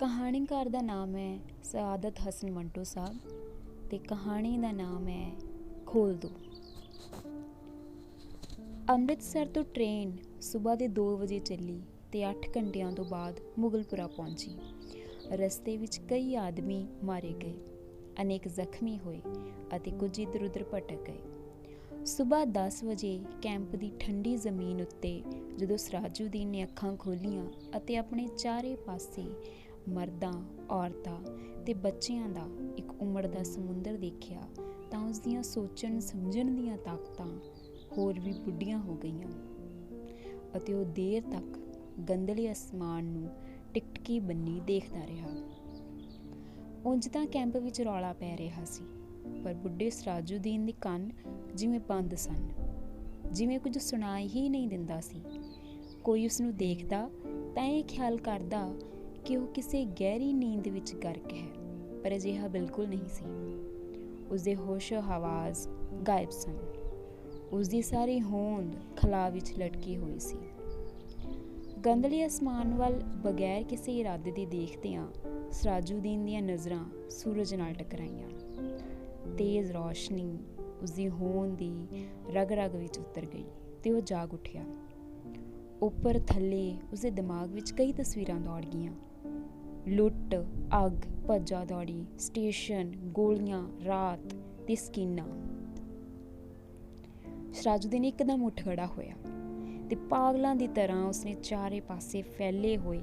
ਕਹਾਣੀਕਾਰ ਦਾ ਨਾਮ ਹੈ ਸਆਦਤ ਹਸਨ ਮੰਟੋ ਸਾਹਿਬ ਤੇ ਕਹਾਣੀ ਦਾ ਨਾਮ ਹੈ ਖੋਲ ਦੋ। ਅੰਮ੍ਰਿਤਸਰ ਤੋਂ ਟ੍ਰੇਨ ਸਵੇਰ ਦੇ 2 ਵਜੇ ਚੱਲੀ ਤੇ 8 ਘੰਟਿਆਂ ਤੋਂ ਬਾਅਦ ਮੁਗਲਪੁਰਾ ਪਹੁੰਚੀ। ਰਸਤੇ ਵਿੱਚ ਕਈ ਆਦਮੀ ਮਾਰੇ ਗਏ, ਅਨੇਕ ਜ਼ਖਮੀ ਹੋਏ ਅਤੇ ਕੁਝ ਇੱਧਰ ਉੱਧਰ ਭਟਕ ਗਏ। ਸੁਬਾਹ 10 ਵਜੇ ਕੈਂਪ ਦੀ ਠੰਡੀ ਜ਼ਮੀਨ ਉੱਤੇ ਜਦੋਂ ਸਰਾਜੂਦੀਨ ਨੇ ਅੱਖਾਂ ਖੋਲ੍ਹੀਆਂ ਅਤੇ ਆਪਣੇ ਚਾਰੇ ਪਾਸੇ ਮਰਦਾਂ, ਔਰਤਾਂ ਤੇ ਬੱਚਿਆਂ ਦਾ ਇੱਕ ਉਮੜਦਾ ਸਮੁੰਦਰ ਦੇਖਿਆ ਤਾਂ ਉਸ ਦੀਆਂ ਸੋਚਣ ਸਮਝਣ ਦੀਆਂ ਤਾਕਤਾਂ ਹੋਰ ਵੀ ਬੁੱਢੀਆਂ ਹੋ ਗਈਆਂ ਅਤੇ ਉਹ ਦੇਰ ਤੱਕ ਗੰਧਲੇ ਅਸਮਾਨ ਨੂੰ ਟਿਕਟਕੀ ਬੰਨੀ ਦੇਖਦਾ ਰਿਹਾ। ਉਂਝ ਤਾਂ ਕੈਂਪ ਵਿੱਚ ਰੌਲਾ ਪੈ ਰਿਹਾ ਸੀ, ਪਰ ਬੁੱਢੇ ਸਰਾਜੂਦੀਨ ਦੇ ਕੰਨ ਜਿਵੇਂ ਬੰਦ ਸਨ, ਜਿਵੇਂ ਕੁਝ ਸੁਣਾਈ ਹੀ ਨਹੀਂ ਦਿੰਦਾ ਸੀ। ਕੋਈ ਉਸਨੂੰ ਦੇਖਦਾ ਤਾਂ ਇਹ ਖਿਆਲ ਕਰਦਾ ਕਿ ਉਹ ਕਿਸੇ ਗਹਿਰੀ ਨੀਂਦ ਵਿੱਚ ਗਰਕ ਹੈ, ਪਰ ਅਜਿਹਾ ਬਿਲਕੁਲ ਨਹੀਂ ਸੀ। ਉਸਦੇ ਹੋਸ਼ ਹਵਾਸ ਗਾਇਬ ਸਨ। ਉਸਦੀ ਸਾਰੀ ਹੋਂਦ ਖਲਾ ਵਿੱਚ ਲਟਕੀ ਹੋਈ ਸੀ। ਗੰਧਲੇ ਅਸਮਾਨ ਵੱਲ ਬਗੈਰ ਕਿਸੇ ਇਰਾਦੇ ਦੇ ਦੇਖਦਿਆਂ ਸਰਾਜੂਦੀਨ ਦੀਆਂ ਨਜ਼ਰਾਂ ਸੂਰਜ ਨਾਲ ਟਕਰਾਈਆਂ। ਤੇਜ਼ ਰੌਸ਼ਨੀ ਉਸਦੀ ਹੋਂਦ ਦੀ ਰਗ ਰਗ ਵਿੱਚ ਉਤਰ ਗਈ ਤੇ ਉਹ ਜਾਗ ਉੱਠਿਆ। ਉੱਪਰ ਥੱਲੇ ਉਸਦੇ ਦਿਮਾਗ ਵਿੱਚ ਕਈ ਤਸਵੀਰਾਂ ਦੌੜ ਗਈਆਂ। ਲੁੱਟ, ਅੱਗ, ਭੱਜਾ ਦੌੜੀ, ਸਟੇਸ਼ਨ, ਗੋਲੀਆਂ, ਰਾਤ ਤੇ ਸਕੀਨਾ। ਸਰਾਜੂਦੀਨ ਇੱਕਦਮ ਉੱਠ ਖੜਾ ਹੋਇਆ ਤੇ ਪਾਗਲਾਂ ਦੀ ਤਰ੍ਹਾਂ ਉਸਨੇ ਚਾਰੇ ਪਾਸੇ ਫੈਲੇ ਹੋਏ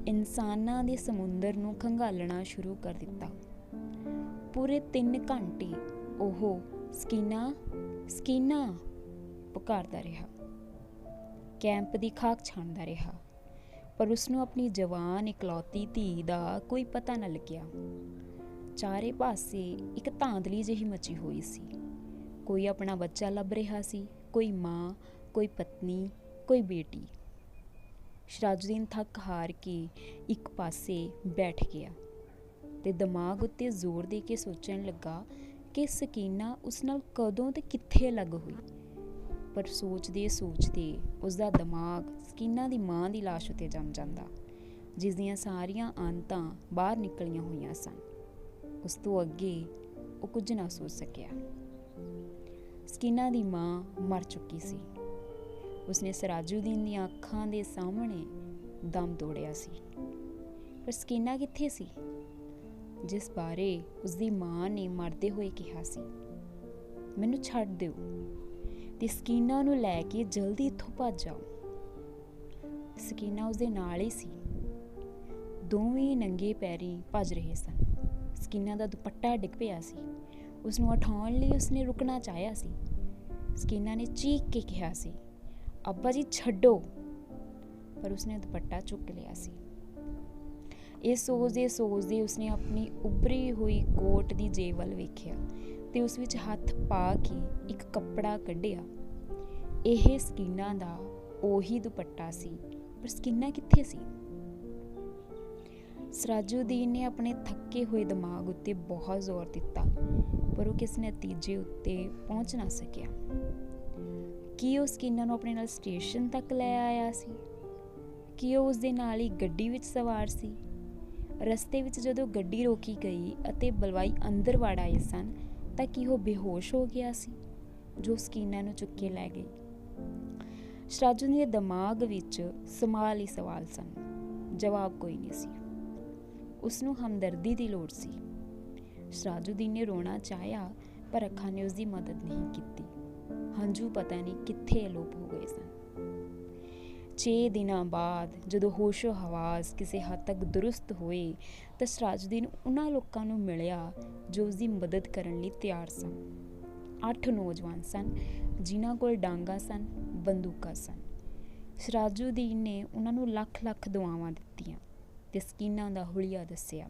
ਇਨਸਾਨਾਂ ਦੇ ਸਮੁੰਦਰ ਨੂੰ ਖੰਗਾਲਣਾ ਸ਼ੁਰੂ ਕਰ ਦਿੱਤਾ। ਪੂਰੇ 3 ਘੰਟੇ ਉਹ ਸਕੀਨਾ ਸਕੀਨਾ ਪੁਕਾਰਦਾ ਰਿਹਾ, ਕੈਂਪ ਦੀ ਖਾਕ ਛਾਣਦਾ ਰਿਹਾ, ਪਰ ਉਸਨੂੰ ਆਪਣੀ ਜਵਾਨ ਇਕਲੌਤੀ ਧੀ ਦਾ ਕੋਈ ਪਤਾ ਨਾ ਲੱਗਿਆ। ਚਾਰੇ ਪਾਸੇ ਇੱਕ ਧਾਂਦਲੀ ਜਿਹੀ ਮਚੀ ਹੋਈ ਸੀ। ਕੋਈ ਆਪਣਾ ਬੱਚਾ ਲੱਭ ਰਿਹਾ ਸੀ, ਕੋਈ ਮਾਂ, ਕੋਈ ਪਤਨੀ, ਕੋਈ ਬੇਟੀ। ਸਰਾਜੂਦੀਨ ਥੱਕ ਹਾਰ ਕੇ ਇੱਕ ਪਾਸੇ ਬੈਠ ਗਿਆ ਤੇ ਦਿਮਾਗ ਉੱਤੇ ਜ਼ੋਰ ਦੇ ਕੇ ਸੋਚਣ ਲੱਗਾ ਕਿ ਸਕੀਨਾ ਉਸ ਨਾਲ ਕਦੋਂ ਤੇ ਕਿੱਥੇ ਅਲੱਗ ਹੋਈ। ਪਰ ਸੋਚਦੇ ਸੋਚਦੇ ਉਸਦਾ ਦਿਮਾਗ ਸਕੀਨਾ ਦੀ ਮਾਂ ਦੀ ਲਾਸ਼ ਉੱਤੇ ਜੰਮ ਜਾਂਦਾ, ਜਿਸ ਦੀਆਂ ਸਾਰੀਆਂ ਆਂਤਾਂ ਬਾਹਰ ਨਿਕਲੀਆਂ ਹੋਈਆਂ ਸਨ। ਉਸ ਤੋਂ ਅੱਗੇ ਉਹ ਕੁਝ ਨਾ ਸੋਚ ਸਕਿਆ। ਸਕੀਨਾ ਦੀ ਮਾਂ ਮਰ ਚੁੱਕੀ ਸੀ। ਉਸਨੇ ਸਰਾਜੂਦੀਨ ਦੀਆਂ ਅੱਖਾਂ ਦੇ ਸਾਹਮਣੇ ਦਮ ਤੋੜਿਆ ਸੀ, ਪਰ ਸਕੀਨਾ ਕਿੱਥੇ ਸੀ, ਜਿਸ ਬਾਰੇ ਉਸਦੀ ਮਾਂ ਨੇ ਮਰਦੇ ਹੋਏ ਕਿਹਾ ਸੀ, ਮੈਨੂੰ ਛੱਡ ਦਿਓ ਤੇ ਸਕੀਨਾ ਨੂੰ ਲੈ ਕੇ ਜਲਦੀ ਇੱਥੋਂ ਭੱਜ ਜਾਓ। ਸਕੀਨਾ ਉਸਦੇ ਨਾਲ ਹੀ ਸੀ। ਦੋਵੇਂ ਨੰਗੇ ਪੈਰੀਂ ਭੱਜ ਰਹੇ ਸਨ। ਸਕੀਨਾ ਦਾ ਦੁਪੱਟਾ ਡਿੱਗ ਪਿਆ ਸੀ। ਉਸਨੂੰ ਉਠਾਉਣ ਲਈ ਉਸਨੇ ਰੁਕਣਾ ਚਾਹਿਆ ਸੀ। ਸਕੀਨਾ ਨੇ ਚੀਕ ਕੇ ਕਿਹਾ ਸੀ, ਅੱਬਾ ਜੀ ਛੱਡੋ, ਪਰ ਉਸਨੇ ਦੁਪੱਟਾ ਚੁੱਕ ਲਿਆ ਸੀ। ਇਹ ਸੋਚਦੇ ਸੋਚਦੇ ਉਸਨੇ ਆਪਣੀ ਉੱਭਰੀ ਹੋਈ ਕੋਟ ਦੀ ਜੇਬ ਵੱਲ ਵੇਖਿਆ ਤੇ ਉਸ ਵਿੱਚ ਹੱਥ ਪਾ ਕੇ ਇੱਕ ਕੱਪੜਾ ਕੱਢਿਆ। ਇਹ ਸਕੀਨਾ ਦਾ ਉਹੀ ਦੁਪੱਟਾ ਸੀ, ਪਰ ਸਕੀਨਾ ਕਿੱਥੇ ਸੀ? ਸਰਾਜੂਦੀਨ ਨੇ ਆਪਣੇ ਥੱਕੇ ਹੋਏ ਦਿਮਾਗ ਉੱਤੇ ਬਹੁਤ ਜ਼ੋਰ ਦਿੱਤਾ, ਪਰ ਉਹ ਕਿਸੇ ਨਤੀਜੇ ਉੱਤੇ ਪਹੁੰਚ ਨਾ ਸਕਿਆ। ਕੀ ਉਹ ਸਕੀਨਾ ਨੂੰ ਆਪਣੇ ਨਾਲ ਸਟੇਸ਼ਨ ਤੱਕ ਲੈ ਆਇਆ ਸੀ? ਕੀ ਉਹ ਉਸਦੇ ਨਾਲ ਹੀ ਗੱਡੀ ਵਿੱਚ ਸਵਾਰ ਸੀ? ਰਸਤੇ ਵਿੱਚ ਜਦੋਂ ਗੱਡੀ ਰੋਕੀ ਗਈ ਅਤੇ ਬਲਵਾਈ ਅੰਦਰ ਵੜ ਆਏ ਸਨ ਤਾਂ ਕੀ ਉਹ ਬੇਹੋਸ਼ ਹੋ ਗਿਆ ਸੀ ਜੋ ਸਕੀਨਾ ਨੂੰ ਚੁੱਕ ਕੇ ਲੈ ਗਈ? ਸਰਾਜੂਦੀਨ ਦੇ ਦਿਮਾਗ ਵਿੱਚ ਸਵਾਲ ਹੀ ਸਵਾਲ ਸਨ, ਜਵਾਬ ਕੋਈ ਨਹੀਂ ਸੀ। ਉਸਨੂੰ ਹਮਦਰਦੀ ਦੀ ਲੋੜ ਸੀ। ਸਰਾਜੂਦੀਨ ਨੇ ਰੋਣਾ ਚਾਹਿਆ, ਪਰ ਅੱਖਾਂ ਨੇ ਉਸਦੀ ਮਦਦ ਨਹੀਂ ਕੀਤੀ। ਹੰਝੂ ਪਤਾ ਨਹੀਂ ਕਿੱਥੇ ਅਲੋਪ ਹੋ ਗਏ ਸਨ। 6 ਦਿਨਾਂ ਬਾਅਦ ਜਦੋਂ ਹੋਸ਼ੋ ਹਵਾਸ ਕਿਸੇ ਹੱਦ ਤੱਕ ਦਰੁਸਤ ਹੋਏ ਤਾਂ ਸਰਾਜੂਦੀਨ ਉਹਨਾਂ ਲੋਕਾਂ ਨੂੰ ਮਿਲਿਆ ਜੋ ਉਸਦੀ ਮਦਦ ਕਰਨ ਲਈ ਤਿਆਰ ਸਨ। 8 ਨੌਜਵਾਨ ਸਨ ਜਿਨ੍ਹਾਂ ਕੋਲ ਡਾਂਗਾਂ ਸਨ, ਬੰਦੂਕਾਂ ਸਨ। ਸਰਾਜੂਦੀਨ ਨੇ ਉਹਨਾਂ ਨੂੰ ਲੱਖ ਲੱਖ ਦੁਆਵਾਂ ਦਿੱਤੀਆਂ ਤੇ ਸਕੀਨਾ ਦਾ ਹੁਲੀਆ ਦੱਸਿਆ।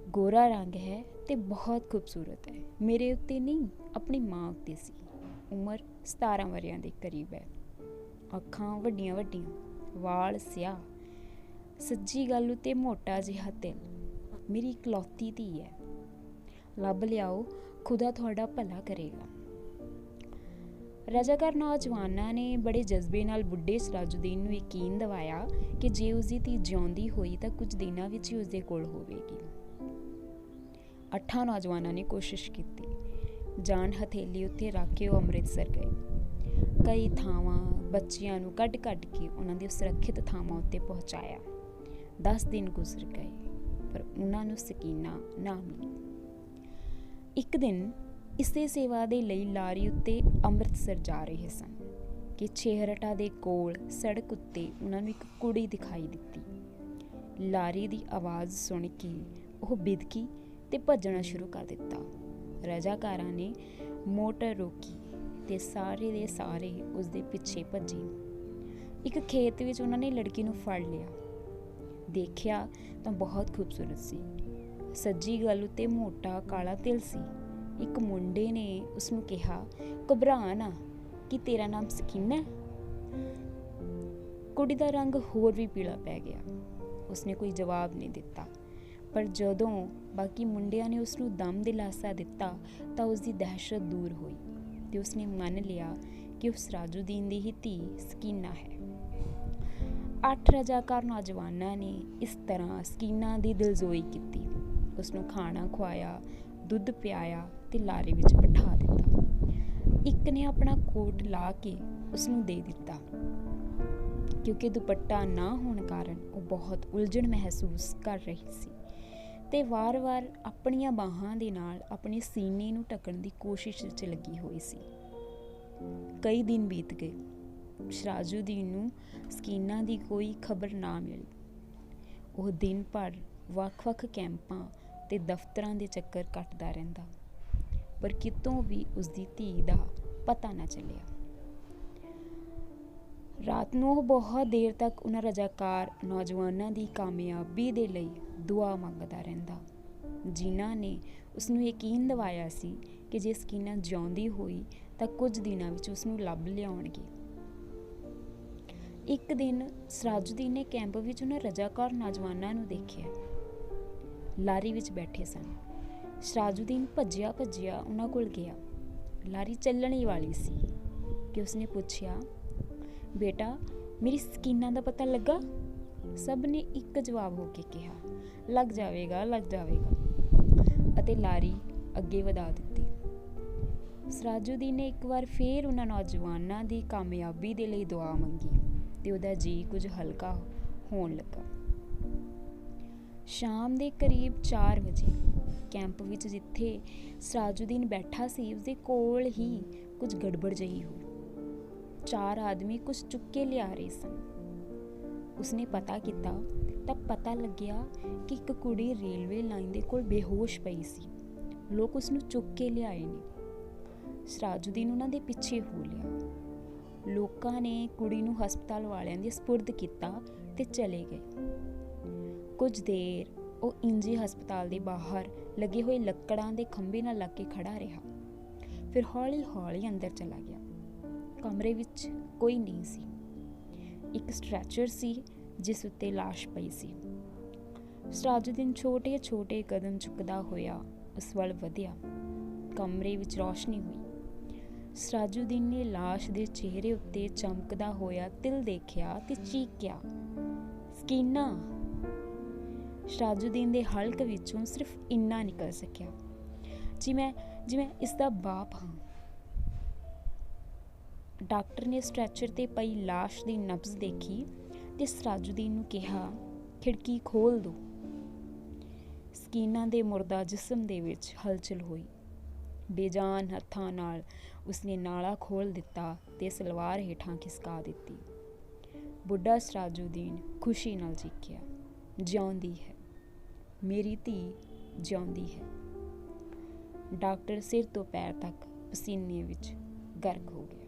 ਗੋਰਾ ਰੰਗ ਹੈ ਤੇ ਬਹੁਤ ਖੂਬਸੂਰਤ ਹੈ। ਮੇਰੇ ਉੱਤੇ ਨਹੀਂ, ਆਪਣੀ ਮਾਂ ਉੱਤੇ ਸੀ। ਉਮਰ 17 ਵਰ੍ਹਿਆਂ ਦੇ ਕਰੀਬ ਹੈ। ਅੱਖਾਂ ਵੱਡੀਆਂ ਵੱਡੀਆਂ, ਵਾਲ ਸਿਆਹ, ਸੱਜੀ ਗੱਲ ਉੱਤੇ ਮੋਟਾ ਜਿਹਾ ਤਿਲ। ਮੇਰੀ ਇਕਲੌਤੀ ਧੀ ਹੈ। ਲੱਭ ਲਿਆਓ, ਖੁਦਾ ਤੁਹਾਡਾ ਭਲਾ ਕਰੇਗਾ। ਰਜ਼ਾਕਾਰ ਨੌਜਵਾਨਾਂ ਨੇ ਬੜੇ ਜਜ਼ਬੇ ਨਾਲ ਬੁੱਢੇ ਸਰਾਜੁਦੀਨ ਨੂੰ ਯਕੀਨ ਦਿਵਾਇਆ ਕਿ ਜੇ ਉਸਦੀ ਧੀ ਜਿਉਂਦੀ ਹੋਈ ਤਾਂ ਕੁਝ ਦਿਨਾਂ ਵਿੱਚ ਹੀ ਉਸਦੇ ਕੋਲ ਹੋਵੇਗੀ। 8 ਨੌਜਵਾਨਾਂ ਨੇ ਕੋਸ਼ਿਸ਼ ਕੀਤੀ। ਜਾਨ ਹਥੇਲੀ ਉੱਤੇ ਰੱਖ ਕੇ ਉਹ ਅੰਮ੍ਰਿਤਸਰ ਗਏ। ਕਈ ਥਾਵਾਂ ਬੱਚਿਆਂ ਨੂੰ ਕੱਢ ਕੇ ਉਹਨਾਂ ਦੀ ਸੁਰੱਖਿਅਤ ਥਾਵਾਂ ਉੱਤੇ ਪਹੁੰਚਾਇਆ। 10 ਦਿਨ ਗੁਜ਼ਰ ਗਏ ਪਰ ਉਹਨਾਂ ਨੂੰ ਸਕੀਨਾ ਨਾ ਮਿਲੀ। ਇੱਕ ਦਿਨ ਇਸੇ ਸੇਵਾ ਦੇ ਲਈ ਲਾਰੀ ਉੱਤੇ ਅੰਮ੍ਰਿਤਸਰ ਜਾ ਰਹੇ ਸਨ ਕਿ ਛੇਹਰਟਾ ਦੇ ਕੋਲ ਸੜਕ ਉੱਤੇ ਉਹਨਾਂ ਨੂੰ ਇੱਕ ਕੁੜੀ ਦਿਖਾਈ ਦਿੱਤੀ। ਲਾਰੀ ਦੀ ਆਵਾਜ਼ ਸੁਣ ਕੇ ਉਹ ਬਿਦਕੀ ਤੇ ਭੱਜਣਾ ਸ਼ੁਰੂ ਕਰ ਦਿੱਤਾ। ਰਜ਼ਾਕਾਰਾਂ ਨੇ ਮੋਟਰ ਰੋਕੀ ਤੇ ਸਾਰੇ ਦੇ ਸਾਰੇ ਉਸਦੇ ਪਿੱਛੇ ਭੱਜੇ। ਇੱਕ ਖੇਤ ਵਿੱਚ ਉਹਨਾਂ ਨੇ ਲੜਕੀ ਨੂੰ ਫੜ ਲਿਆ। ਦੇਖਿਆ ਤਾਂ ਬਹੁਤ ਖੂਬਸੂਰਤ ਸੀ। ਸੱਜੀ ਗਲ ਉੱਤੇ ਮੋਟਾ ਕਾਲਾ ਤਿਲ ਸੀ। ਇੱਕ ਮੁੰਡੇ ਨੇ ਉਸਨੂੰ ਕਿਹਾ, ਘਬਰਾ ਨਾ, ਕਿ ਤੇਰਾ ਨਾਮ ਸਕੀਨਾ ਹੈ? ਕੁੜੀ ਦਾ ਰੰਗ ਹੋਰ ਵੀ ਪੀਲਾ ਪੈ ਗਿਆ। ਉਸਨੇ ਕੋਈ ਜਵਾਬ ਨਹੀਂ ਦਿੱਤਾ। ਪਰ ਜਦੋਂ ਬਾਕੀ ਮੁੰਡਿਆਂ ਨੇ ਉਸਨੂੰ ਦਮ ਦਿਲਾਸਾ ਦਿੱਤਾ ਤਾਂ ਉਸਦੀ ਦਹਿਸ਼ਤ ਦੂਰ ਹੋਈ ਤੇ ਉਸਨੇ ਮੰਨ ਲਿਆ ਕਿ ਉਹ ਸਰਾਜੁਦੀਨ ਦੀ ਹੀ ਧੀ ਸਕੀਨਾ ਹੈ। 8 ਰਜ਼ਾਕਾਰ ਨੌਜਵਾਨਾਂ ਨੇ ਇਸ ਤਰ੍ਹਾਂ ਸਕੀਨਾ ਦੀ ਦਿਲਜੋਈ ਕੀਤੀ। ਉਸਨੂੰ ਖਾਣਾ ਖਵਾਇਆ, ਦੁੱਧ ਪਿਆਇਆ ਤੇ ਲਾਰੇ ਵਿੱਚ ਬਿਠਾ ਦਿੱਤਾ। ਇੱਕ ਨੇ ਆਪਣਾ ਕੋਟ ਲਾ ਕੇ ਉਸਨੂੰ ਦੇ ਦਿੱਤਾ। ਕਿਉਂਕਿ ਦੁਪੱਟਾ ਨਾ ਹੋਣ ਕਾਰਨ ਉਹ ਬਹੁਤ ਉਲਝਣ ਮਹਿਸੂਸ ਕਰ ਰਹੀ ਸੀ ਤੇ ਵਾਰ-ਵਾਰ ਆਪਣੀਆਂ ਬਾਹਾਂ ਦੇ ਨਾਲ ਆਪਣੇ ਸੀਨੇ ਨੂੰ ਢੱਕਣ ਦੀ ਕੋਸ਼ਿਸ਼ ਵਿੱਚ ਲੱਗੀ ਹੋਈ ਸੀ। ਕਈ ਦਿਨ ਬੀਤ ਗਏ। ਸਰਾਜੁਦੀਨ ਨੂੰ ਸਕੀਨਾ ਦੀ ਕੋਈ ਖਬਰ ਨਾ ਮਿਲੀ। ਉਹ ਦਿਨ ਭਰ ਵੱਖ-ਵੱਖ ਕੈਂਪਾਂ ਤੇ ਦਫ਼ਤਰਾਂ ਦੇ ਚੱਕਰ ਕੱਟਦਾ ਰਹਿੰਦਾ, ਪਰ ਕਿਤੋਂ ਵੀ ਉਸਦੀ ਧੀ ਦਾ ਪਤਾ ਨਾ ਚੱਲਿਆ। ਰਾਤ ਨੂੰ ਉਹ ਬਹੁਤ ਦੇਰ ਤੱਕ ਉਹਨਾਂ ਰਜ਼ਾਕਾਰ ਨੌਜਵਾਨਾਂ ਦੀ ਕਾਮਯਾਬੀ ਦੇ ਲਈ ਦੁਆ ਮੰਗਦਾ ਰਹਿੰਦਾ, ਜਿਨ੍ਹਾਂ ਨੇ ਉਸਨੂੰ ਯਕੀਨ ਦਿਵਾਇਆ ਸੀ ਕਿ ਜੇ ਸਕੀਨਾ ਜਿਉਂਦੀ ਹੋਈ ਤਾਂ ਕੁਝ ਦਿਨਾਂ ਵਿੱਚ ਉਸਨੂੰ ਲੱਭ ਲਿਆਉਣਗੇ। ਇੱਕ ਦਿਨ ਸਰਾਜੁਦੀਨ ਨੇ ਕੈਂਪ ਵਿੱਚ ਉਹਨਾਂ ਰਜ਼ਾਕਾਰ ਨੌਜਵਾਨਾਂ ਨੂੰ ਦੇਖਿਆ। ਲਾਰੀ ਵਿੱਚ ਬੈਠੇ ਸਨ। ਸਰਾਜੁਦੀਨ ਭੱਜਿਆ ਉਹਨਾਂ ਕੋਲ ਗਿਆ। ਲਾਰੀ ਚੱਲਣ ਹੀ ਵਾਲੀ ਸੀ ਕਿ ਉਸਨੇ ਪੁੱਛਿਆ, ਬੇਟਾ, ਮੇਰੀ ਸਕੀਨਾ ਦਾ ਪਤਾ ਲੱਗਾ? ਸਭ ਨੇ ਇੱਕ ਜਵਾਬ ਹੋ ਕੇ ਕਿਹਾ, ਲੱਗ ਜਾਵੇਗਾ ਅਤੇ ਲਾਰੀ ਅੱਗੇ ਵਧਾ ਦਿੱਤੀ। ਸਰਾਜੁਦੀਨ ਨੇ ਇੱਕ ਵਾਰ ਫੇਰ ਉਹਨਾਂ ਨੌਜਵਾਨਾਂ ਦੀ ਕਾਮਯਾਬੀ ਦੇ ਲਈ ਦੁਆ ਮੰਗੀ ਤੇ ਉਹਦਾ ਜੀ ਕੁਝ ਹਲਕਾ ਹੋਣ ਲੱਗਾ। ਸ਼ਾਮ ਦੇ ਕਰੀਬ 4 ਵਜੇ ਕੈਂਪ ਵਿੱਚ ਜਿੱਥੇ ਸਰਾਜੁਦੀਨ ਬੈਠਾ ਸੀ ਉਸਦੇ ਕੋਲ ਹੀ ਕੁਝ ਗੜਬੜ ਜਿਹੀ ਹੋਈ। 4 ਆਦਮੀ ਕੁਝ ਚੁੱਕ ਕੇ ਲਿਆ ਰਹੇ ਸਨ। ਉਸਨੇ ਪਤਾ ਕੀਤਾ ਤਾਂ ਪਤਾ ਲੱਗਿਆ ਕਿ ਇੱਕ ਕੁੜੀ ਰੇਲਵੇ ਲਾਈਨ ਦੇ ਕੋਲ ਬੇਹੋਸ਼ ਪਈ ਸੀ। ਲੋਕ ਉਸਨੂੰ ਚੁੱਕ ਕੇ ਲਿਆਏ ਨੇ। ਸਰਾਜੁਦੀਨ ਉਹਨਾਂ ਦੇ ਪਿੱਛੇ ਹੋ ਲਿਆ। ਲੋਕਾਂ ਨੇ ਕੁੜੀ ਨੂੰ ਹਸਪਤਾਲ ਵਾਲਿਆਂ ਦੇ ਸਪੁਰਦ ਕੀਤਾ ਤੇ ਚਲੇ ਗਏ। ਕੁਝ ਦੇਰ ਉਹ ਇੰਜੀ ਹਸਪਤਾਲ ਦੇ ਬਾਹਰ ਲੱਗੇ ਹੋਏ ਲੱਕੜਾਂ ਦੇ ਖੰਭੇ ਨਾਲ ਲੱਗ ਕੇ ਖੜਾ ਰਿਹਾ। ਫਿਰ ਹੌਲੀ ਅੰਦਰ ਚਲਾ ਗਿਆ। ਕਮਰੇ ਵਿੱਚ ਕੋਈ ਨਹੀਂ ਸੀ। ਇੱਕ ਸਟ੍ਰੈਚਰ ਸੀ ਜਿਸ ਉੱਤੇ ਲਾਸ਼ ਪਈ ਸੀ। ਸਰਾਜੁਦੀਨ ਛੋਟੇ ਕਦਮ ਚੁੱਕਦਾ ਹੋਇਆ ਉਸ ਵੱਲ ਵਧਿਆ। ਕਮਰੇ ਵਿੱਚ ਰੌਸ਼ਨੀ ਹੋਈ। ਸਰਾਜੁਦੀਨ ਨੇ ਲਾਸ਼ ਦੇ ਚਿਹਰੇ ਉੱਤੇ ਚਮਕਦਾ ਹੋਇਆ ਤਿਲ ਦੇਖਿਆ ਤੇ ਚੀਕਿਆ, ਸਕੀਨਾ। ਸਰਾਜੁਦੀਨ ਦੇ ਹਲਕ ਵਿੱਚੋਂ ਸਿਰਫ ਇੰਨਾ ਨਿਕਲ ਸਕਿਆ, ਜੀ ਮੈਂ ਇਸ ਦਾ ਬਾਪ ਹਾਂ। ਡਾਕਟਰ ਨੇ ਸਟ੍ਰੈਚਰ ਤੇ ਪਈ ਲਾਸ਼ ਦੀ ਨਬਜ਼ ਦੇਖੀ ਤੇ ਸਰਾਜੁਦੀਨ ਨੂੰ ਕਿਹਾ, ਖਿੜਕੀ ਖੋਲ ਦੋ। ਸਕੀਨਾ ਦੇ ਮੁਰਦਾ ਜਿਸਮ ਦੇ ਵਿੱਚ ਹਲਚਲ ਹੋਈ। ਬੇਜਾਨ ਹੱਥਾਂ ਨਾਲ ਉਸਨੇ ਨਾਲਾ ਖੋਲ ਦਿੱਤਾ ਤੇ ਸਲਵਾਰ ਹੇਠਾਂ ਖਿਸਕਾ ਦਿੱਤੀ। ਬੁੱਢਾ ਸਰਾਜੁਦੀਨ ਖੁਸ਼ੀ ਨਾਲ ਚੀਕਿਆ, ਜਿਉਂਦੀ ਹੈ, ਮੇਰੀ ਧੀ ਜਿਉਂਦੀ ਹੈ। ਡਾਕਟਰ ਸਿਰ ਤੋਂ ਪੈਰ ਤੱਕ ਪਸੀਨੇ ਵਿੱਚ ਗਰਕ ਹੋ ਗਿਆ।